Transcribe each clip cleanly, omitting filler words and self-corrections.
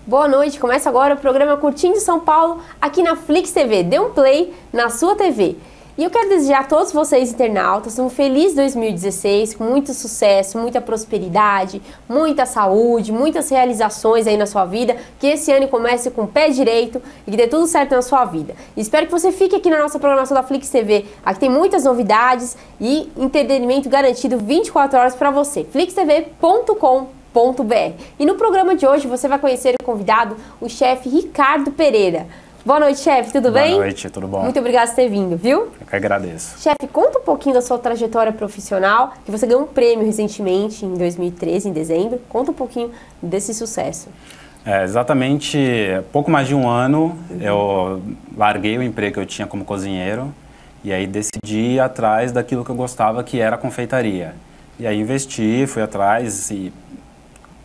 Boa noite, começa agora o programa Curtindo de São Paulo, aqui na Flix TV. Dê um play na sua TV. E eu quero desejar a todos vocês, internautas, um feliz 2016, com muito sucesso, muita prosperidade, muita saúde, muitas realizações aí na sua vida, que esse ano comece com o pé direito e que dê tudo certo na sua vida. Espero que você fique aqui na nossa programação da Flix TV. Aqui tem muitas novidades e entretenimento garantido 24 horas para você. flixtv.com.br. E no programa de hoje você vai conhecer o convidado, o chefe Ricardo Pereira. Boa noite, chefe, tudo bem? Boa noite, tudo bom? Muito obrigada por ter vindo, viu? Eu que agradeço. Chefe, conta um pouquinho da sua trajetória profissional, que você ganhou um prêmio recentemente, em 2013, em dezembro. Conta um pouquinho desse sucesso. Exatamente, pouco mais de um ano, eu larguei o emprego que eu tinha como cozinheiro e aí decidi ir atrás daquilo que eu gostava, que era a confeitaria. E aí investi, fui atrás e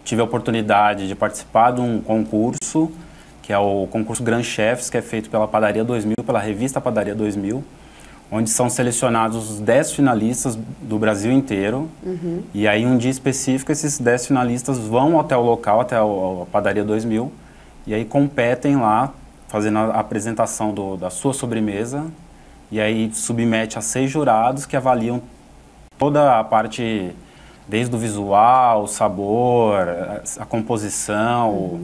tive a oportunidade de participar de um concurso, que é o concurso Grand Chefs, que é feito pela Padaria 2000, pela revista Padaria 2000, onde são selecionados os 10 finalistas do Brasil inteiro. E aí, um dia específico, esses 10 finalistas vão até o local, até a Padaria 2000, e aí competem lá, fazendo a apresentação da sua sobremesa, e aí submete a 6 jurados que avaliam toda a parte, desde o visual, o sabor, a composição.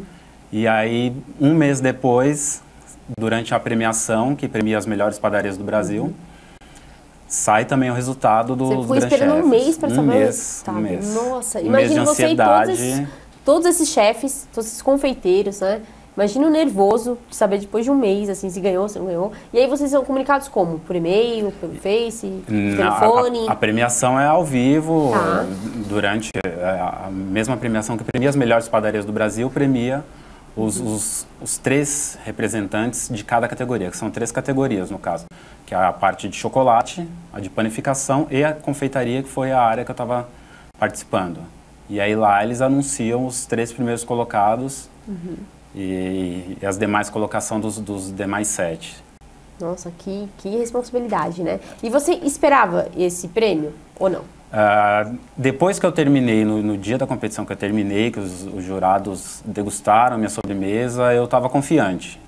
E aí, um mês depois, durante a premiação, que premia as melhores padarias do Brasil, sai também o resultado dos Grand Chefs. Você ficou esperando um mês para saber? Um mês. Nossa, imagina você e todos esses chefes, todos esses confeiteiros, né? Imagina o nervoso de saber depois de um mês, assim, se ganhou, se não ganhou. E aí vocês são comunicados como? Por e-mail, pelo Face, telefone? A premiação é ao vivo, durante a mesma premiação que premia as melhores padarias do Brasil, premia os 3 representantes de cada categoria, que são 3 categorias no caso, que é a parte de chocolate, a de panificação e a confeitaria, que foi a área que eu estava participando. E aí lá eles anunciam os 3 primeiros colocados e as demais colocações dos demais 7. Nossa, que responsabilidade, né? E você esperava esse prêmio ou não? Depois que eu terminei, no dia da competição que eu terminei, que os jurados degustaram a minha sobremesa, eu estava confiante.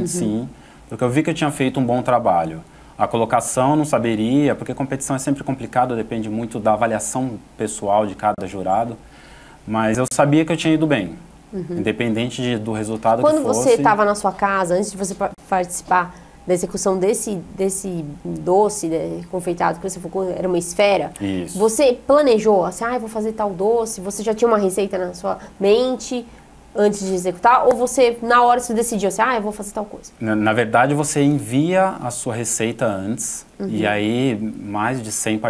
Sim, porque eu vi que eu tinha feito um bom trabalho. A colocação eu não saberia, porque competição é sempre complicado, depende muito da avaliação pessoal de cada jurado. Mas eu sabia que eu tinha ido bem, independente do resultado que fosse. Quando você estava na sua casa, antes de você participar da execução desse doce confeitado que você focou, era uma esfera. Isso. Você planejou, assim, vou fazer tal doce, você já tinha uma receita na sua mente antes de executar, ou você, na hora, você decidiu assim, eu vou fazer tal coisa? Na verdade, você envia a sua receita antes, e aí mais de 100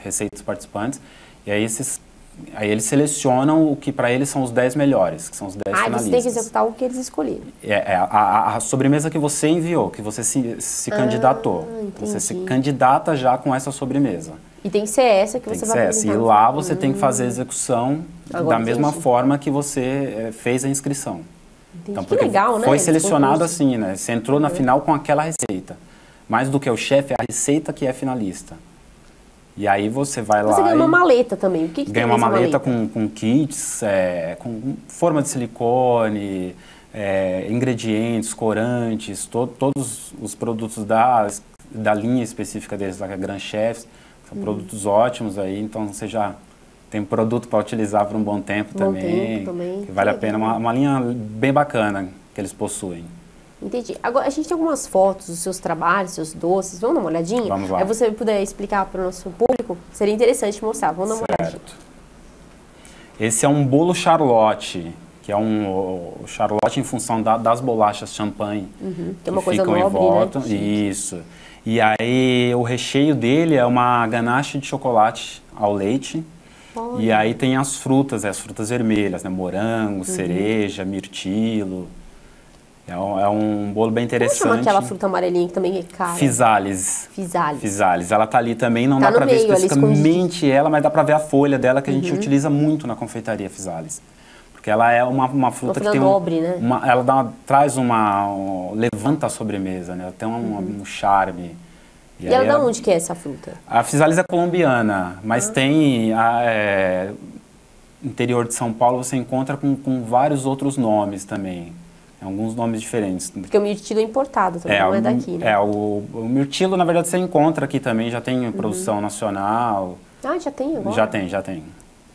receitas participantes, e aí eles selecionam o que para eles são os 10 melhores, que são os 10 finalistas. Você tem que executar o que eles escolheram. A sobremesa que você enviou, que você se candidatou. Entendi. Você se candidata já com essa sobremesa. E tem que ser essa que você vai apresentar. E lá você tem que fazer a execução da mesma forma que você fez a inscrição. Então, que legal, né? Foi selecionado assim, né? Você entrou na final com aquela receita. Mais do que o chefe, é a receita que é finalista. E aí você vai lá. Você ganha uma maleta também. O que ganha uma maleta com kits, com forma de silicone, ingredientes, corantes, todos os produtos da linha específica deles, da Grand Chefs. São produtos ótimos aí, então você já tem produto para utilizar por um bom tempo também. Que vale a pena, uma linha bem bacana que eles possuem. Entendi. Agora, a gente tem algumas fotos dos seus trabalhos, seus doces. Vamos dar uma olhadinha? Vamos lá. Aí você puder explicar para o nosso público, seria interessante mostrar. Vamos dar uma olhadinha. Esse é um bolo Charlotte, que é um Charlotte em função das bolachas champanhe. Que é uma coisa nobre, em volta. né? Isso. E aí o recheio dele é uma ganache de chocolate ao leite. Olha. E aí tem as frutas vermelhas, né? Morango, cereja, mirtilo. É um bolo bem interessante. Como chama aquela fruta amarelinha que também é cara? Physalis. Physalis. Ela tá ali também, não dá pra ver especificamente ela, mas dá pra ver a folha dela, que a gente utiliza muito na confeitaria Physalis. Porque ela é uma fruta que tem nobre, né? Ela levanta a sobremesa, né? Ela tem um charme. E ela de onde que é essa fruta? A Physalis é colombiana, mas tem interior de São Paulo você encontra com vários outros nomes também. Alguns nomes diferentes. Porque o mirtilo é importado também, não é daqui, né? O mirtilo, na verdade, você encontra aqui também, já tem produção nacional. Ah, já tem agora? Já tem.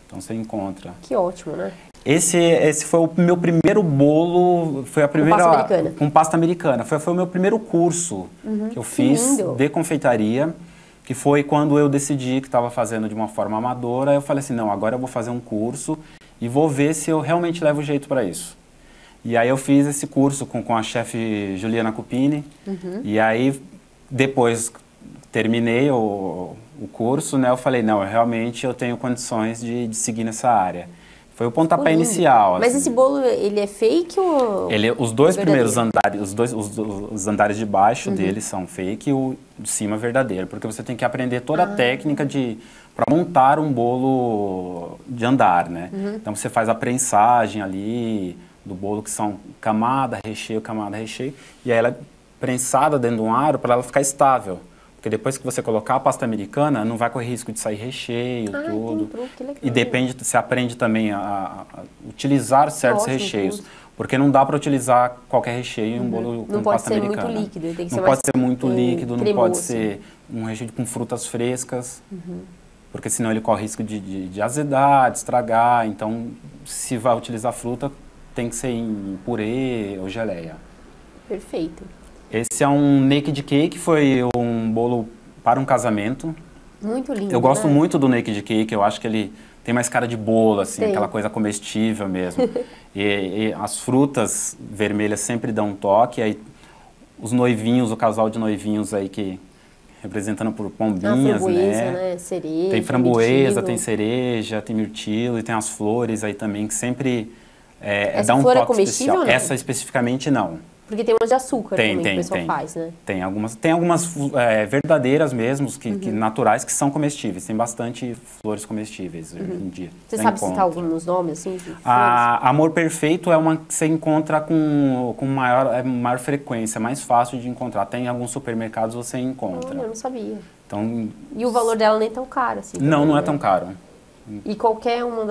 Então você encontra. Que ótimo, né? Esse foi o meu primeiro bolo, foi a primeira... Com pasta americana. Com pasta americana. Foi o meu primeiro curso que eu fiz de confeitaria, que foi quando eu decidi que estava fazendo de uma forma amadora. Eu falei assim, não, agora eu vou fazer um curso e vou ver se eu realmente levo jeito para isso. E aí eu fiz esse curso com a chefe Juliana Cupini, e aí depois terminei o curso, né, eu falei, não, realmente eu tenho condições de seguir nessa área. Foi o pontapé inicial. Mas assim. esse bolo, ele é fake ou... Os dois primeiros andares, os andares de baixo dele são fake e o de cima é verdadeiro, porque você tem que aprender toda a técnica para montar um bolo de andar, né? Então você faz a prensagem ali do bolo, que são camada, recheio, e aí ela é prensada dentro de um aro para ela ficar estável. Porque depois que você colocar a pasta americana, não vai correr risco de sair recheio, tudo. Que legal. E você aprende também a utilizar certos recheios. Porque não dá para utilizar qualquer recheio em um bolo com pasta americana. Não pode ser muito líquido, tem que não ser pode ser muito líquido, não pode cremoso. ser um recheio com frutas frescas. Porque senão ele corre risco de azedar, de estragar. Então, se vai utilizar fruta, tem que ser em purê ou geleia. Perfeito. Esse é um naked cake, foi um bolo para um casamento. Muito lindo, Eu gosto muito do naked cake, eu acho que ele tem mais cara de bolo, assim, Tem. aquela coisa comestível mesmo. e as frutas vermelhas sempre dão um toque, aí os noivinhos, o casal de noivinhos aí que representando por pombinhas, né? Cereja, tem framboesa, mirtilo. tem cereja, tem mirtilo e tem as flores aí também que sempre Essa dá um flor é toque comestível especial. ou não? Essa especificamente não. Porque tem umas de açúcar também que o pessoal faz, né? Tem algumas verdadeiras mesmo, que naturais, que são comestíveis. Tem bastante flores comestíveis hoje em dia. Você sabe citar alguns nomes, assim? A Amor Perfeito é uma que você encontra com maior frequência, mais fácil de encontrar. Tem em alguns supermercados você encontra. Olha, eu não sabia. Então, E o valor dela nem é tão caro, assim? não, também, não é né? tão caro. E qualquer uma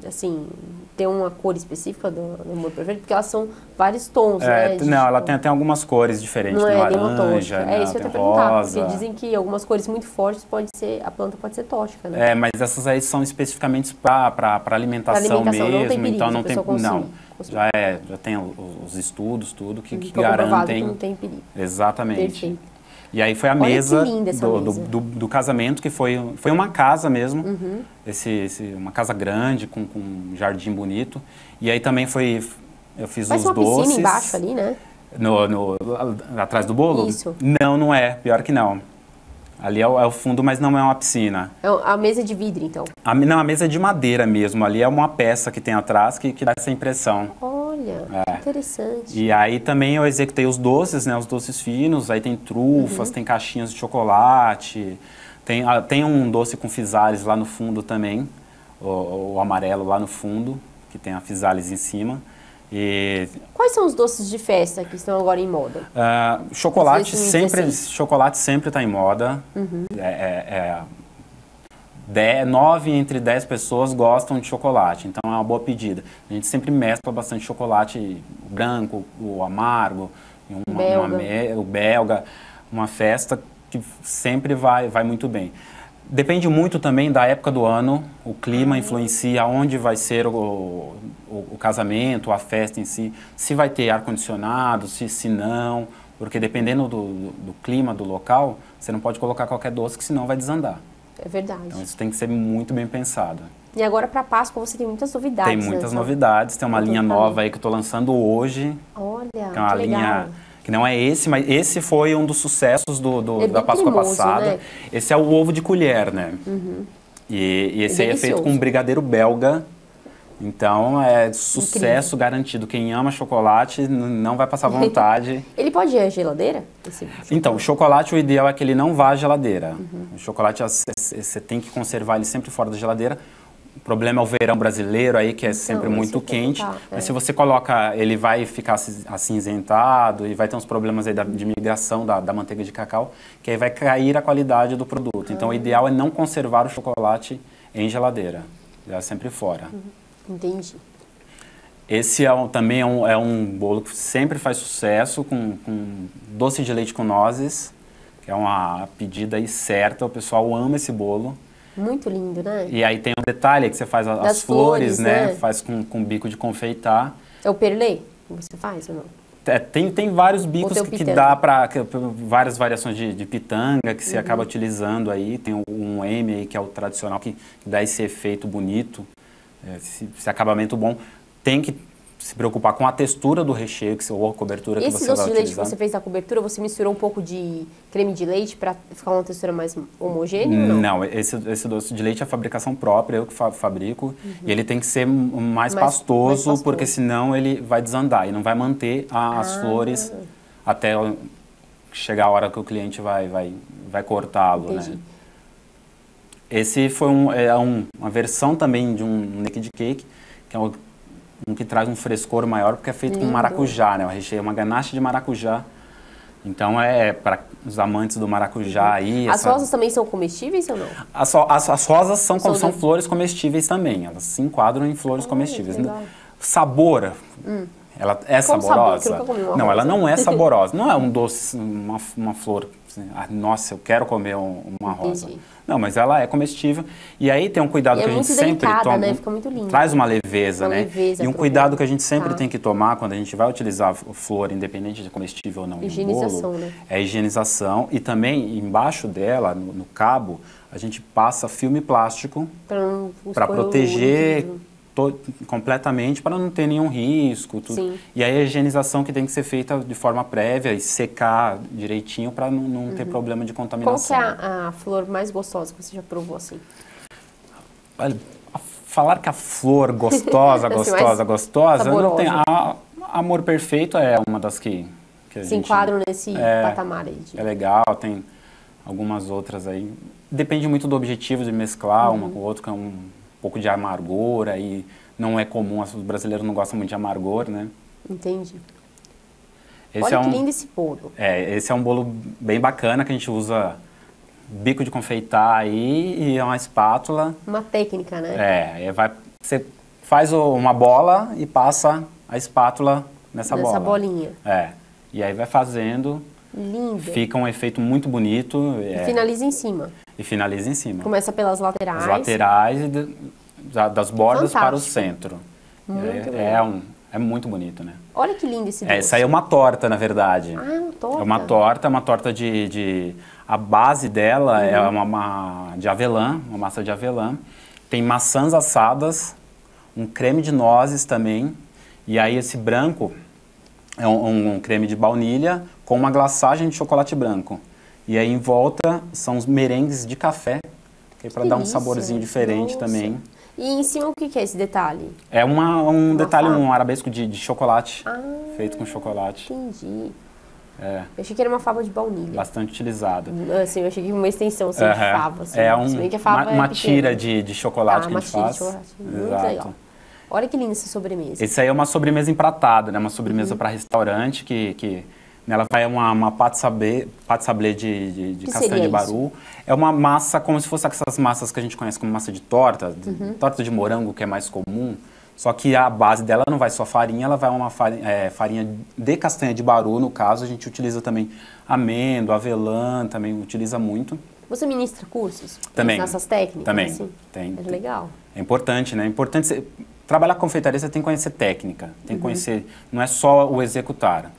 assim, tem uma cor específica do Amor Perfeito? Porque elas são vários tons, né? Não, ela tem algumas cores diferentes, Não tem é nenhuma laranja, tóxica. né, Isso que eu ia tem te perguntar, rosa. porque dizem que algumas cores muito fortes a planta pode ser tóxica, né? Mas essas aí são especificamente para alimentação mesmo, não tem perigo, então não a tem, pessoa não. consome. Já tem os estudos, tudo que Ficou comprovado garantem. que não tem perigo. Exatamente. Perfeito. E aí foi a Olha mesa, que linda essa mesa. do casamento, que foi uma casa mesmo, uma casa grande, com um jardim bonito. E aí também eu fiz Faz os uma doces. piscina embaixo ali, né? Atrás do bolo? Isso. Não é, pior que não. Ali é o fundo, mas não é uma piscina. A mesa de vidro, então. Não, a mesa é de madeira mesmo, ali é uma peça que tem atrás que dá essa impressão. Olha, que interessante. E aí também eu executei os doces, né, os doces finos, aí tem trufas, tem caixinhas de chocolate, tem um doce com physalis lá no fundo também, o amarelo lá no fundo, que tem a physalis em cima. E, Quais são os doces de festa que estão agora em moda? chocolate sempre está em moda. 9 entre 10 pessoas gostam de chocolate, então é uma boa pedida. A gente sempre mescla bastante chocolate branco, o amargo, o belga, uma festa que sempre vai muito bem. Depende muito também da época do ano, o clima influencia onde vai ser o casamento, a festa em si, se vai ter ar-condicionado, se não, porque dependendo do clima do local, você não pode colocar qualquer doce, que senão vai desandar. É verdade. Então isso tem que ser muito bem pensado. E agora para Páscoa você tem muitas novidades. Tem muitas novidades, tem uma linha nova aí que eu estou lançando hoje. Olha, que é uma legal. linha que não é esse, mas esse foi um dos sucessos da Páscoa cremoso, passada. né? Esse é o ovo de colher, né? E esse aí é feito com brigadeiro belga. Então é sucesso garantido. Quem ama chocolate não vai passar vontade. Ele pode ir à geladeira? Então, o chocolate, o ideal é que ele não vá à geladeira. O chocolate, você tem que conservar ele sempre fora da geladeira. O problema é o verão brasileiro aí, que é sempre muito quente. Mas se você coloca, ele vai ficar acinzentado e vai ter uns problemas aí de migração da manteiga de cacau, que aí vai cair a qualidade do produto. Então, o ideal é não conservar o chocolate em geladeira. já sempre fora. Entendi. Esse também é um bolo que sempre faz sucesso, com doce de leite com nozes, que é uma pedida aí certa, o pessoal ama esse bolo. Muito lindo, né? E aí tem um detalhe que você faz as flores, né? Faz com bico de confeitar. É o perlê que você faz ou não? Tem vários bicos que dá para várias variações de pitanga que você acaba utilizando aí. Tem um M aí que é o tradicional que dá esse efeito bonito, esse acabamento bom. Tem que se preocupar com a textura do recheio ou a cobertura que você vai utilizar. Esse doce de leite que você fez da cobertura, você misturou um pouco de creme de leite para ficar uma textura mais homogênea ou não? Não, esse doce de leite é fabricação própria, eu que fabrico. E ele tem que ser mais pastoso, porque senão ele vai desandar e não vai manter as flores até chegar a hora que o cliente vai cortá-lo, né? Esse foi uma versão também de um naked cake, que é um que traz um frescor maior, porque é feito com maracujá, né? O recheio é uma ganache de maracujá. Então, para os amantes do maracujá aí... As rosas também são comestíveis ou não? As rosas são flores comestíveis também. Elas se enquadram em flores comestíveis. Sabor, ela é saborosa? Sabor? Eu nunca comi uma não, rosa. Ela não é saborosa. Não é um doce, uma flor... Assim, nossa, eu quero comer uma rosa. Entendi. Não, mas ela é comestível. E aí tem um cuidado que a gente sempre toma. Né? Fica muito lindo. Traz uma leveza, né? Leveza, e um cuidado que a gente sempre tem que tomar quando a gente vai utilizar flor, independente de comestível ou não, higienização, em bolo, né? É a higienização. E também, embaixo dela, no cabo, a gente passa filme plástico para proteger completamente, para não ter nenhum risco. Tudo. E aí a higienização que tem que ser feita de forma prévia e secar direitinho para não ter problema de contaminação. Qual que é a flor mais gostosa que você já provou assim? Olha, falar que a flor gostosa, gostosa, não tem. Amor Perfeito é uma das que a gente enquadram nesse patamar aí. É legal, tem algumas outras aí. Depende muito do objetivo de mesclar uma com outra, que é um pouco de amargor, aí não é comum, os brasileiros não gostam muito de amargor, né? Entendi. Esse Olha que lindo esse bolo. Esse é um bolo bem bacana, que a gente usa bico de confeitar aí e uma espátula. Uma técnica, né? Você faz uma bola e passa a espátula nessa bola. Nessa bolinha. E aí vai fazendo. Lindo. Fica um efeito muito bonito. E finaliza em cima. E finaliza em cima. Começa pelas laterais. As laterais e das bordas para o centro. É muito bonito, né? Olha que lindo esse doce. Essa aí é uma torta, na verdade. Ah, é uma torta? É uma torta de... A base dela é de avelã, uma massa de avelã. Tem maçãs assadas, um creme de nozes também. E aí esse branco é um creme de baunilha com uma glaçagem de chocolate branco. E aí em volta são os merengues de café, que é para dar um saborzinho diferente também. E em cima o que é esse detalhe? É um detalhe, um arabesco de chocolate, feito com chocolate. Entendi. Eu achei que era uma fava de baunilha. Bastante utilizado. Assim, eu achei que era uma extensão assim, de fava. Assim, uma tira de chocolate que a gente faz. Muito legal. Olha que linda essa sobremesa. Esse aí é uma sobremesa empratada, né? Uma sobremesa para restaurante que nela vai uma pâte sablé de castanha de baru. É uma massa como se fosse essas massas que a gente conhece como massa de torta, torta de morango, que é mais comum. Só que a base dela não vai só farinha, ela vai uma farinha de castanha de baru, no caso. A gente utiliza também amêndoa, avelã, também utiliza muito. Você ministra cursos? Também. Nessas técnicas? Também, assim? tem. É legal. É importante, né? É importante trabalhar com confeitaria, você tem que conhecer técnica. Tem que conhecer, não é só o executar.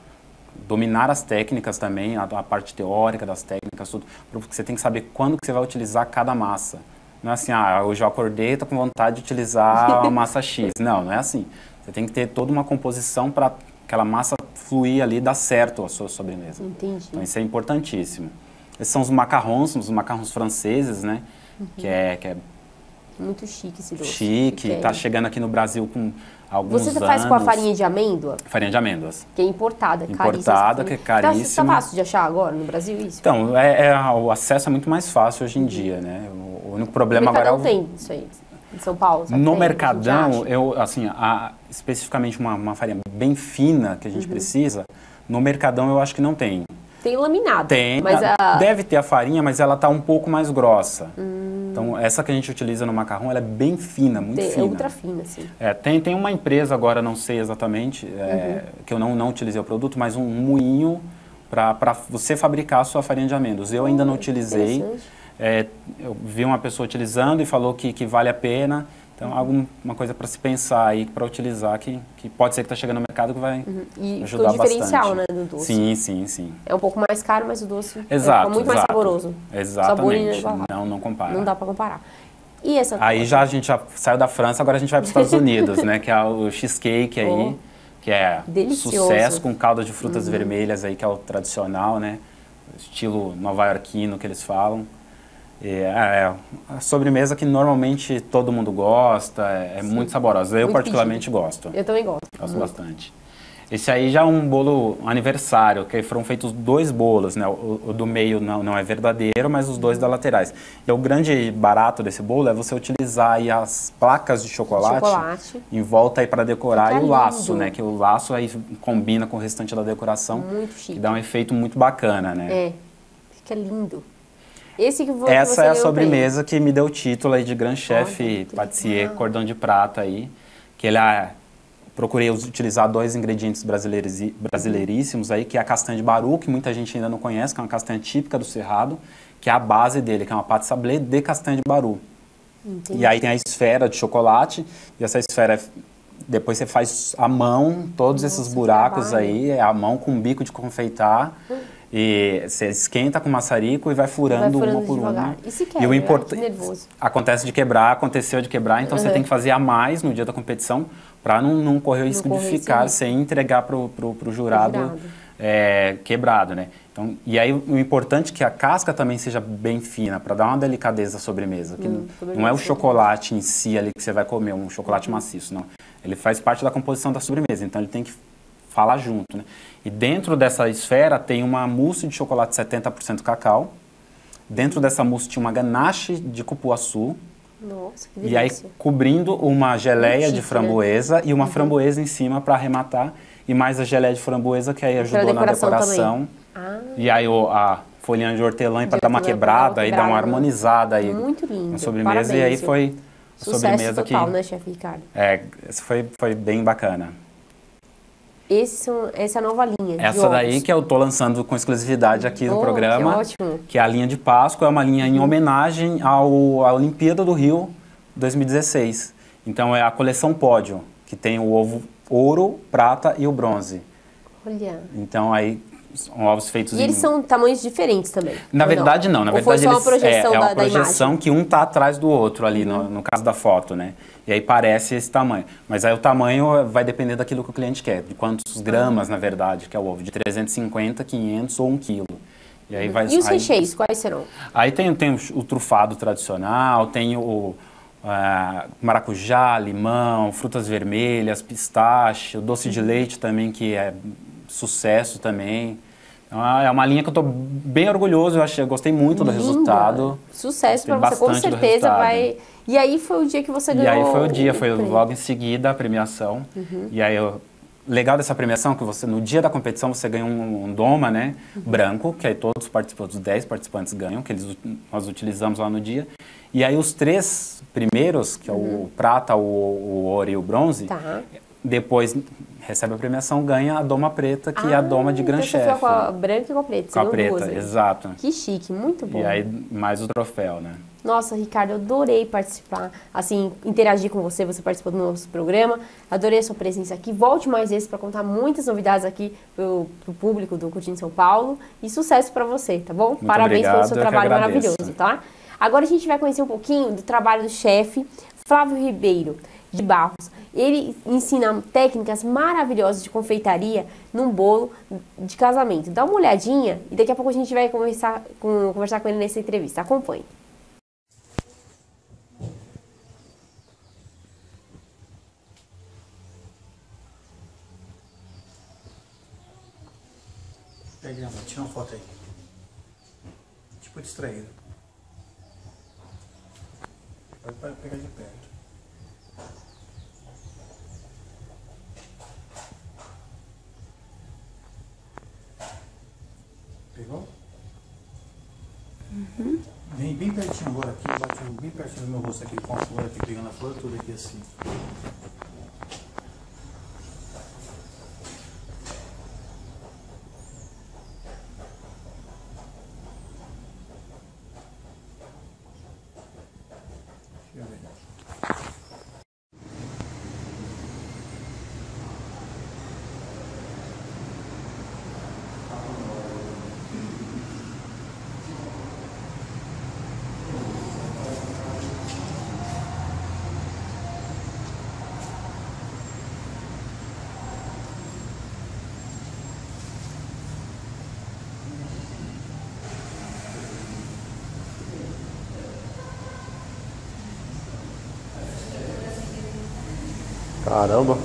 Dominar as técnicas também, a parte teórica das técnicas, tudo. Porque você tem que saber quando que você vai utilizar cada massa. Não é assim, hoje eu acordei e tô com vontade de utilizar uma massa X. Não é assim. Você tem que ter toda uma composição para aquela massa fluir ali e dar certo a sua sobremesa. Entendi. Então isso é importantíssimo. Esses são os macarrons franceses, né? Que é muito chique esse doce. Chique, tá chegando aqui no Brasil com alguns anos. Você faz com a farinha de amêndoa? Farinha de amêndoas. Que é importada, Importada, que é caríssima. Tá fácil de achar agora no Brasil isso? Então, o acesso é muito mais fácil hoje em dia, né? O único problema agora é o... tem isso aí, em São Paulo? No Mercadão, especificamente uma farinha bem fina que a gente precisa, no Mercadão eu acho que não tem. Tem laminado. Tem, mas deve ter a farinha, mas ela tá um pouco mais grossa. Então, essa que a gente utiliza no macarrão, ela é bem fina, muito fina. É ultra fina, sim. Tem uma empresa agora, não sei exatamente, que eu não utilizei o produto, mas um moinho para você fabricar a sua farinha de amêndoas. Eu ainda não utilizei. Eu vi uma pessoa utilizando e falou que vale a pena. Então, alguma coisa para se pensar aí, para utilizar, que pode ser que está chegando no mercado que vai ajudar bastante. E o diferencial, né, do doce. Sim. É um pouco mais caro, mas o doce é muito mais saboroso. Exatamente. Não compara. Não dá para comparar. E essa aí a gente já saiu da França, agora a gente vai para os Estados Unidos, né? Que é o cheesecake aí, que é delicioso. Sucesso com calda de frutas vermelhas aí, que é o tradicional, né? Estilo nova-iorquino que eles falam. É a sobremesa que normalmente todo mundo gosta, muito saborosa. Eu particularmente gosto. Eu também gosto. Gosto bastante. Esse aí já é um bolo aniversário, que foram feitos 2 bolos, né? O do meio não é verdadeiro, mas os 2 das laterais. E o grande barato desse bolo é você utilizar aí as placas de chocolate em volta aí para decorar e o laço, né? Que o laço aí combina com o restante da decoração. Muito chique. Que dá um efeito muito bacana, né? Fica lindo. Essa é a sobremesa que me deu o título aí de Grand Chef Patissier Cordão de Prata aí, que procurei utilizar 2 ingredientes brasileiríssimos aí, que é a castanha de baru, que muita gente ainda não conhece, que é uma castanha típica do Cerrado, que é a base dele, que é uma pâte sablé de castanha de baru. Entendi. E aí tem a esfera de chocolate, e essa esfera depois você faz à mão todos esses buracos aí, à mão com um bico de confeitar. E você esquenta com maçarico e vai furando uma por uma. E se quebra, nervoso. Aconteceu de quebrar, então você tem que fazer a mais no dia da competição para não correr o risco de ficar sem entregar para o jurado quebrado, né? Então, e aí o importante é que a casca também seja bem fina, para dar uma delicadeza à sobremesa. Que não é o chocolate em si ali que você vai comer, um chocolate maciço, não. Ele faz parte da composição da sobremesa, então ele tem que falar junto, né? E dentro dessa esfera tem uma mousse de chocolate 70% cacau. Dentro dessa mousse tinha uma ganache de cupuaçu. Nossa, que delícia. E aí cobrindo uma geleia de framboesa, né? E uma framboesa em cima para arrematar. E mais a geleia de framboesa que aí ajudou na decoração. E aí a folhinha de hortelã para dar uma quebrada e dar uma harmonizada aí. Muito lindo. Na sobremesa. Parabéns, e aí foi a sobremesa total, né, chefe Ricardo? Essa foi bem bacana. Essa é a nova linha. Essa daí que eu tô lançando com exclusividade aqui no programa. Que ótimo. Que é a linha de Páscoa, é uma linha em homenagem à Olimpíada do Rio 2016. Então é a coleção Pódio, que tem o ovo ouro, prata e o bronze. Olha. Então aí são ovos feitos eles são tamanhos diferentes também? Na verdade não. Na verdade foi só uma projeção uma projeção imagem? Que um tá atrás do outro ali, no caso da foto, né? E aí parece esse tamanho. Mas aí o tamanho vai depender daquilo que o cliente quer, de quantos gramas, na verdade, que é o ovo, de 350, 500 ou 1 quilo. E aí vai... E os recheios, quais serão? Aí tem o trufado tradicional, tem o maracujá, limão, frutas vermelhas, pistache, o doce de leite também, que é sucesso também. Então, é uma linha que eu estou bem orgulhoso, eu gostei muito do resultado. Sucesso para você, com certeza vai... E aí foi o dia que você ganhou? E aí foi o dia, foi logo em seguida a premiação. E aí legal dessa premiação é que você, no dia da competição, você ganha um doma, né, branco, que aí todos os participantes, os 10 participantes ganham, que nós utilizamos lá no dia. E aí os 3 primeiros, que é o prata, o ouro e o bronze, depois recebe a premiação, ganha a doma preta, que é a doma de Grand Chef. Você com a branca e com a preta. Com a preta, exato. Que chique, muito bom. E aí mais o troféu, né? Nossa, Ricardo, eu adorei participar, assim, interagir com você, você participou do nosso programa, adorei a sua presença aqui, volte mais vezes para contar muitas novidades aqui pro público do Curtindo São Paulo e sucesso para você, tá bom? Muito Parabéns obrigado, pelo seu trabalho maravilhoso, tá? Agora a gente vai conhecer um pouquinho do trabalho do chefe Flávio Ribeiro de Barros. Ele ensina técnicas maravilhosas de confeitaria num bolo de casamento. Dá uma olhadinha e daqui a pouco a gente vai conversar com ele nessa entrevista. Acompanhe. Pega, tira uma foto aí. Tipo distraído. Pode pegar de perto. Pegou? Vem bem pertinho bate agora aqui, bate bem pertinho do meu rosto aqui com a flor aqui, pegando a flor tudo aqui assim. Deixa eu ver. Caramba.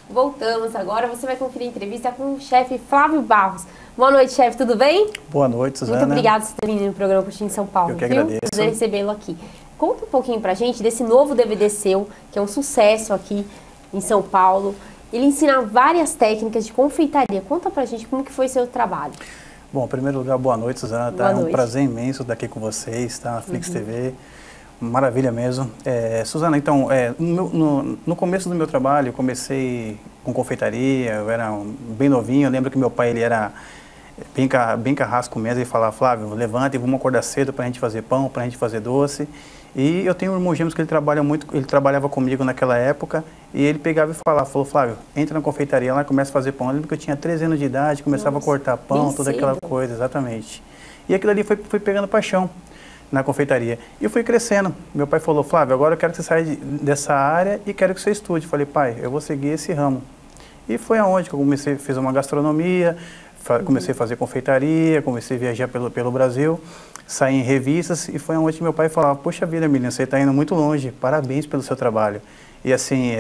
Voltamos agora, você vai conferir a entrevista com o chefe Flávio Barros. Boa noite, chefe, tudo bem? Boa noite, Suzana. Muito obrigada por ter vindo no programa Curtindo São Paulo. Eu que agradeço. Prazer recebê-lo aqui. Conta um pouquinho pra gente desse novo DVD seu, que é um sucesso aqui em São Paulo. Ele ensina várias técnicas de confeitaria. Conta pra gente como que foi seu trabalho. Bom, em primeiro lugar, boa noite, Suzana. Boa É um noite. prazer imenso estar aqui com vocês, tá? Na Flix TV. Maravilha mesmo. Suzana, então, no começo do meu trabalho, eu comecei com confeitaria, eu era bem novinho. Eu lembro que meu pai, ele era bem carrasco mesmo, ele falava: Flávio, levanta e vamos acordar cedo para a gente fazer pão, para a gente fazer doce. E eu tenho um irmão gêmeo que ele trabalhava comigo naquela época, e ele pegava e falou: Flávio, entra na confeitaria lá e começa a fazer pão. Eu lembro que eu tinha 13 anos de idade, começava a cortar pão, bem toda aquela cedo. coisa, exatamente. E aquilo ali foi pegando paixão na confeitaria. E eu fui crescendo. Meu pai falou: Flávio, agora eu quero que você saia dessa área e quero que você estude. Eu falei: pai, eu vou seguir esse ramo. E foi aonde que eu comecei, fiz uma gastronomia, comecei a fazer confeitaria, comecei a viajar pelo Brasil, saí em revistas, e foi aonde meu pai falava: poxa vida, menina, você está indo muito longe, parabéns pelo seu trabalho. E assim,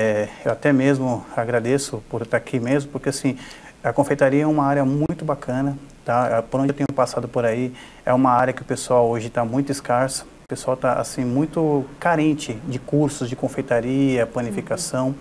eu até mesmo agradeço por estar aqui mesmo, porque assim, a confeitaria é uma área muito bacana, tá? Por onde eu tenho passado por aí, é uma área que o pessoal hoje está muito escasso, o pessoal está assim, muito carente de cursos de confeitaria, panificação.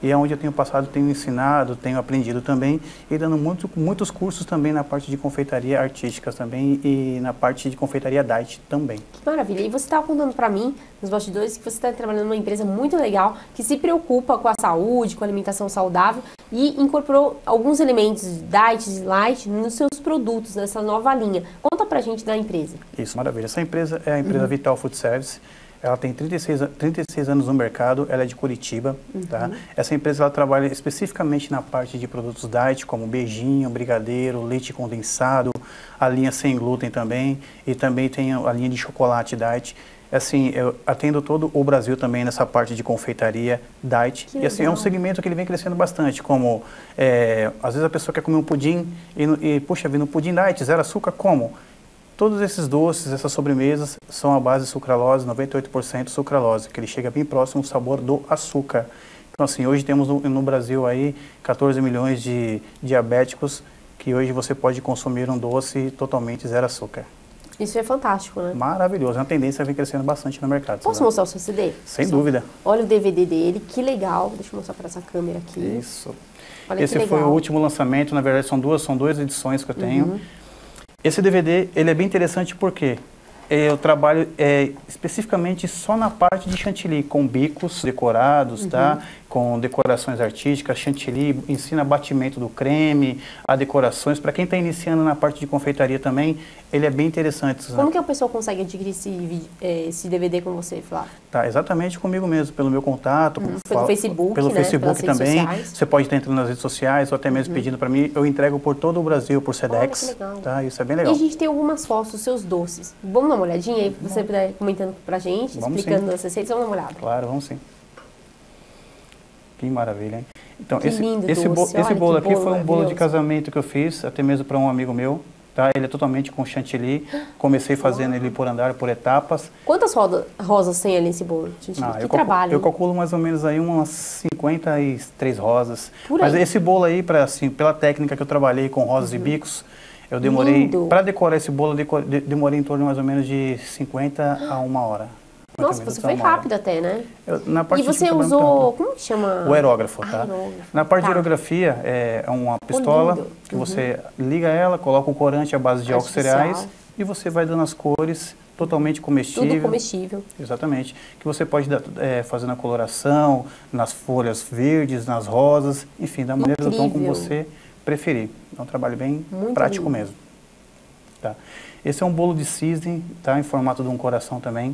E é onde eu tenho passado, tenho ensinado, tenho aprendido também, e dando muitos cursos também na parte de confeitaria artística também, e na parte de confeitaria diet também. Que maravilha. E você estava contando para mim, nos bastidores, que você está trabalhando numa empresa muito legal, que se preocupa com a saúde, com a alimentação saudável, e incorporou alguns elementos diet e light nos seus produtos, nessa nova linha. Conta pra gente da empresa. Isso, maravilha. Essa empresa é a empresa Vital Food Service. Ela tem 36 anos no mercado, ela é de Curitiba, tá? Essa empresa ela trabalha especificamente na parte de produtos diet, como beijinho, brigadeiro, leite condensado, a linha sem glúten também, e também tem a linha de chocolate diet. Assim, eu atendo todo o Brasil também nessa parte de confeitaria diet. Que e assim, é um legal. segmento que ele vem crescendo bastante, como, às vezes a pessoa quer comer um pudim e puxa vida, um pudim diet, zero açúcar, como? Todos esses doces, essas sobremesas, são à base de sucralose, 98% sucralose, que ele chega bem próximo ao sabor do açúcar. Então, assim, hoje temos no Brasil aí 14 milhões de diabéticos, que hoje você pode consumir um doce totalmente zero açúcar. Isso é fantástico, né? Maravilhoso, é uma tendência que vem crescendo bastante no mercado. Posso Suzana. mostrar o seu CD? Sem Só. dúvida. Olha o DVD dele, que legal. Deixa eu mostrar para essa câmera aqui. Isso. Olha Esse que foi o legal. último lançamento, na verdade são duas edições que eu tenho. Esse DVD, ele é bem interessante porque eu trabalho especificamente só na parte de chantilly, com bicos decorados, tá? com decorações artísticas, chantilly, ensina batimento do creme, a decorações. Para quem está iniciando na parte de confeitaria também, ele é bem interessante. Suzana. Como que a pessoa consegue adquirir esse DVD com você, Flávio? Tá, exatamente comigo mesmo, pelo meu contato. Pelo Facebook, pelo né? Facebook também. Sociais. Você pode estar entrando nas redes sociais ou até mesmo pedindo para mim. Eu entrego por todo o Brasil, por Sedex. Olha, que legal. Tá, isso é bem E legal. a gente tem algumas fotos dos seus doces. Vamos dar uma olhadinha aí, você puder comentando pra gente, Vamos explicando as receitas, vamos dar uma olhada. Claro, vamos sim. Que maravilha, hein? Então, Que lindo doce. esse Olha, bolo que aqui bolo foi um bolo de maravilhoso. casamento que eu fiz, até mesmo para um amigo meu. Tá? Ele é totalmente com chantilly. Comecei fazendo ele por andar, por etapas. Quantas rosas tem ali nesse bolo? Gente, que trabalho. Eu calculo mais ou menos aí umas 53 rosas. Por Mas aí. esse bolo aí, assim, pela técnica que eu trabalhei com rosas e bicos, eu demorei, para decorar esse bolo, demorei em torno mais ou menos de 50 a 1 hora. Nossa, você foi rápido até, né? Na parte E você usou, como que chama? O aerógrafo, tá? Aerógrafo. Na parte de Tá. aerografia, é uma pistola lindo. que você liga ela, coloca o corante à base de álcool Artificial. cereais e você vai dando as cores totalmente comestível. Tudo comestível. Exatamente. Que você pode fazer na coloração, nas folhas verdes, nas rosas, enfim, da maneira do tom como Incrível. você preferir. É um trabalho bem Muito prático lindo. mesmo. Tá. Esse é um bolo de cisne, tá? Em formato de um coração também.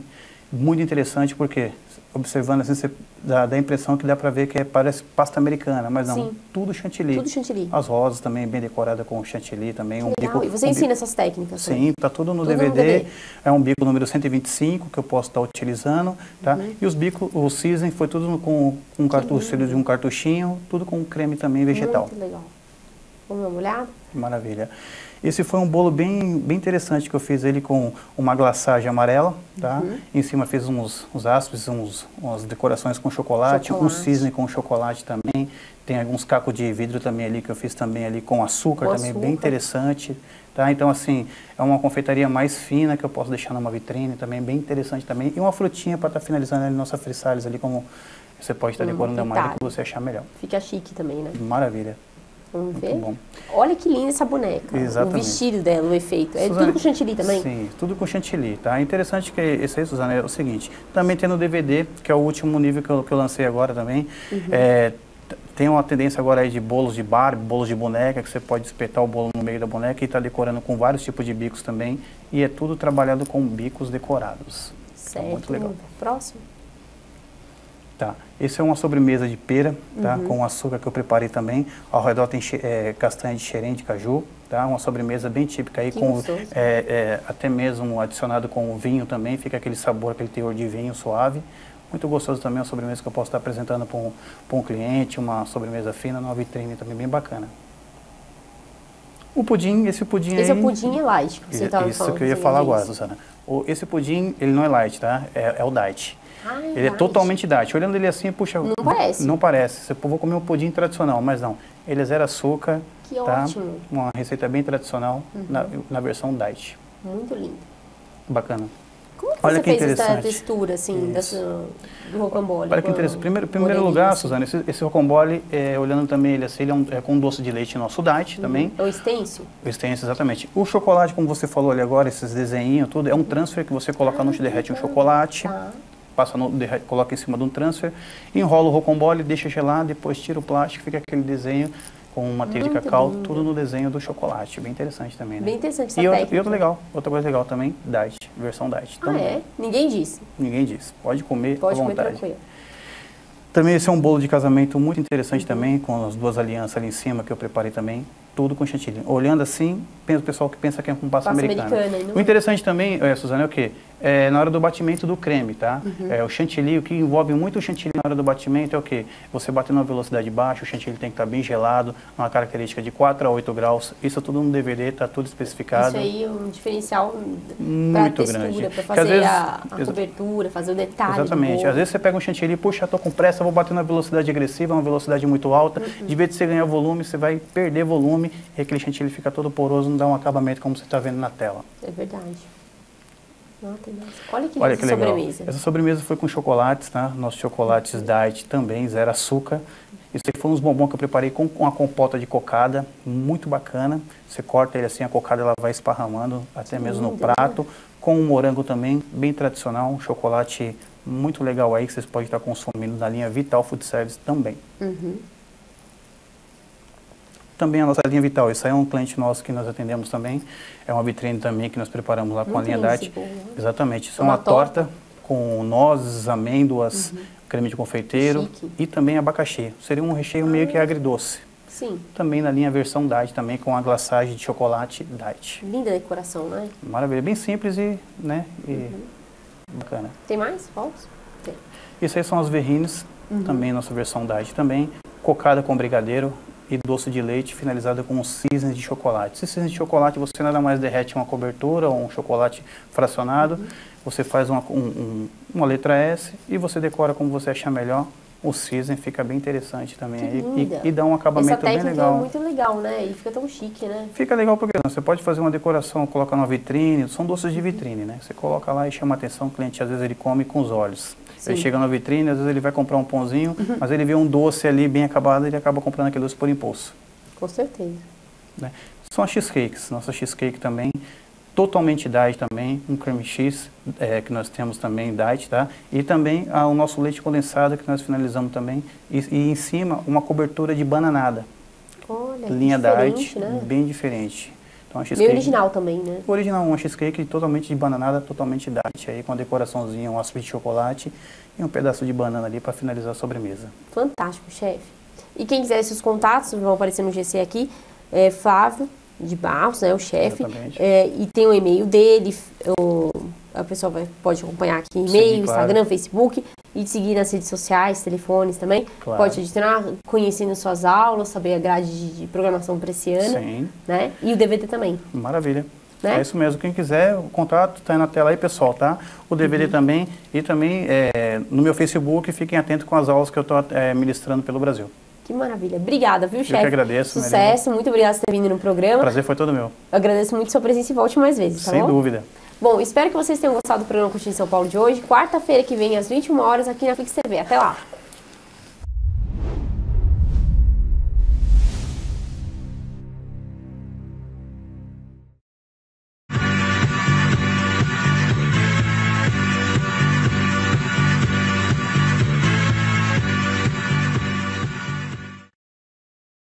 Muito interessante porque, observando assim, você dá a impressão que dá para ver que parece pasta americana, mas não, Sim. tudo chantilly. Tudo chantilly. As rosas também bem decoradas com chantilly também. Legal. E você ensina essas técnicas? Sim, tá tudo no Tudo no DVD. DVD. É um bico número 125 que eu posso estar utilizando, tá? E os bicos, o cisne foi tudo com um cartucho de um cartuchinho, tudo com creme também vegetal. Muito legal. Vamos dar uma olhada? Maravilha. Esse foi um bolo bem interessante que eu fiz ele com uma glaçagem amarela, tá? Em cima fiz uns áspis, umas decorações com chocolate, um cisne com chocolate também. Tem alguns cacos de vidro também ali que eu fiz também ali com açúcar também, bem interessante, tá? Então assim, é uma confeitaria mais fina que eu posso deixar numa vitrine também, bem interessante também. E uma frutinha para estar finalizando ali nossa frissales ali, como você pode estar decorando da maneira que você achar melhor. Fica chique também, né? Maravilha. Vamos ver? Muito bom. Olha que linda essa boneca. Exatamente. O vestido dela, o efeito. É Suzane, tudo com chantilly também? Sim, tudo com chantilly, tá? Interessante que esse aí, Suzana, é o seguinte, também tem no DVD, que é o último nível que eu lancei agora também, tem uma tendência agora aí de bolos de Barbie, bolos de boneca, que você pode espetar o bolo no meio da boneca e tá decorando com vários tipos de bicos também, e é tudo trabalhado com bicos decorados. Certo. Então, muito legal. Próximo. Tá, esse é uma sobremesa de pera, tá? Com açúcar que eu preparei também. Ao redor tem castanha de xerém de caju, tá? Uma sobremesa bem típica aí, Que com gostoso. até mesmo adicionado com vinho também, fica aquele sabor, aquele teor de vinho suave. Muito gostoso também, uma sobremesa que eu posso estar apresentando para um cliente, uma sobremesa fina, numa vitrine também bem bacana. O pudim, esse pudim Esse aí... é o pudim light que você estava falando. Isso que eu ia falar agora, Susana. Esse pudim, ele não é light, tá? É o diet. Ah, Ele é light. totalmente diet. Olhando ele assim, puxa... Não parece. Não parece. Eu vou comer um pudim tradicional, mas não. Ele é zero açúcar. Que tá? ótimo. Uma receita bem tradicional na versão diet. Muito lindo. Bacana. Como que Olha você que fez essa interessante. textura, assim, do rocambole? Olha que interessante. Primeiro lugar, Suzana, esse rocambole, olhando também ele assim, ele é com doce de leite nosso diet também. É o stencil? O stencil, exatamente. O chocolate, como você falou ali agora, esses desenhinhos, tudo, é um transfer que você coloca no derrete um chocolate. Tá. Coloca em cima de um transfer, enrola o rocambole, deixa gelar, depois tira o plástico, fica aquele desenho com manteiga de Muito cacau, lindo. tudo no desenho do chocolate. Bem interessante também, né? Bem interessante essa E técnica. outra coisa legal também, diet, versão diet. Ah, é? Ninguém disse. Ninguém diz. Pode comer Pode à comer vontade. tranquilo. Também esse é um bolo de casamento muito interessante também, com as duas alianças ali em cima que eu preparei também, tudo com chantilly. Olhando assim, o pessoal que pensa que é com pasta americana. não O é? interessante também, Suzana, é o quê? Na hora do batimento do creme, tá? O chantilly, o que envolve muito o chantilly na hora do batimento é o quê? Você bater numa velocidade baixa, o chantilly tem que estar bem gelado, uma característica de 4 a 8 graus. Isso tudo no DVD, tá tudo especificado. Isso aí é um diferencial para Muito textura, grande. para Porque fazer às vezes- a cobertura, fazer o detalhe do Exatamente. bolo. Às vezes você pega um chantilly, puxa, tô com pressa, vou bater na velocidade agressiva, uma velocidade muito alta. De vez de você ganhar volume, você vai perder volume e aquele chantilly fica todo poroso, não dá um acabamento como você está vendo na tela. É verdade. Não, tem mais. Olha que Olha linda que legal. sobremesa. Essa sobremesa foi com chocolates, tá? Nossos chocolates diet também, zero açúcar. Isso aqui foi uns bombons que eu preparei com uma compota de cocada, muito bacana. Você corta ele assim, a cocada ela vai esparramando até mesmo no lindo, prato. Com um morango também, bem tradicional, um chocolate muito legal aí que vocês podem estar consumindo da linha Vital Food Service também. Também a nossa linha Vital, isso aí é um cliente nosso que nós atendemos também, é uma vitrine também que nós preparamos lá com a linha Diet. Exatamente, isso é uma torta com nozes, amêndoas, creme de confeiteiro Chique. e também abacaxi. Seria um recheio meio que agridoce. Sim. Também na linha versão Diet, também com a glaçagem de chocolate Diet. Linda decoração, né? Maravilha, bem simples e, né, e bacana. Tem mais? Falsos? Tem. Isso aí são as verrines, também nossa versão Diet também, cocada com brigadeiro e doce de leite finalizada com cisnes de chocolate. Esses cisnes de chocolate você nada mais derrete uma cobertura ou um chocolate fracionado, você faz uma letra S e você decora como você achar melhor. O cisne fica bem interessante também aí, e dá um acabamento bem legal. Essa técnica é muito legal, né? E fica tão chique, né? Fica legal porque você pode fazer uma decoração, colocar numa vitrine, são doces de vitrine, né? Você coloca lá e chama a atenção, o cliente às vezes ele come com os olhos. Sim. Ele chega na vitrine, às vezes ele vai comprar um pãozinho, mas ele vê um doce ali bem acabado e ele acaba comprando aquele doce por impulso. Com certeza. Né? São as cheesecakes, nossa cheesecake também, totalmente diet também, um creme cheese que nós temos também diet, tá? E também o nosso leite condensado que nós finalizamos também, e em cima uma cobertura de bananada. Olha, Linha diet, né? bem diferente. Então, Meio original também, né? Original, uma cheesecake totalmente de bananada, totalmente diet, aí com a decoraçãozinha, um açúcar de chocolate e um pedaço de banana ali para finalizar a sobremesa. Fantástico, chefe. E quem quiser esses contatos, vão aparecer no GC aqui, Flávio de Barros, né, o chefe, e tem o e-mail dele, a pessoa pode acompanhar aqui e-mail, Instagram, Facebook, e seguir nas redes sociais, telefones também. Claro. Pode adicionar, conhecendo suas aulas, saber a grade de programação para esse ano. Sim. Né? E o DVD também. Maravilha. Né? É isso mesmo. Quem quiser, o contato está aí na tela aí, pessoal, tá? O DVD também. E também no meu Facebook, fiquem atentos com as aulas que eu estou ministrando pelo Brasil. Que maravilha. Obrigada, viu, chefe? Eu que agradeço. Sucesso. Muito obrigada por ter vindo no programa. O prazer foi todo meu. Eu agradeço muito sua presença e volte mais vezes, tá Sem bom? dúvida. Bom, espero que vocês tenham gostado do programa Curtindo São Paulo de hoje. Quarta-feira que vem, às 21 horas, aqui na Flix TV. Até lá!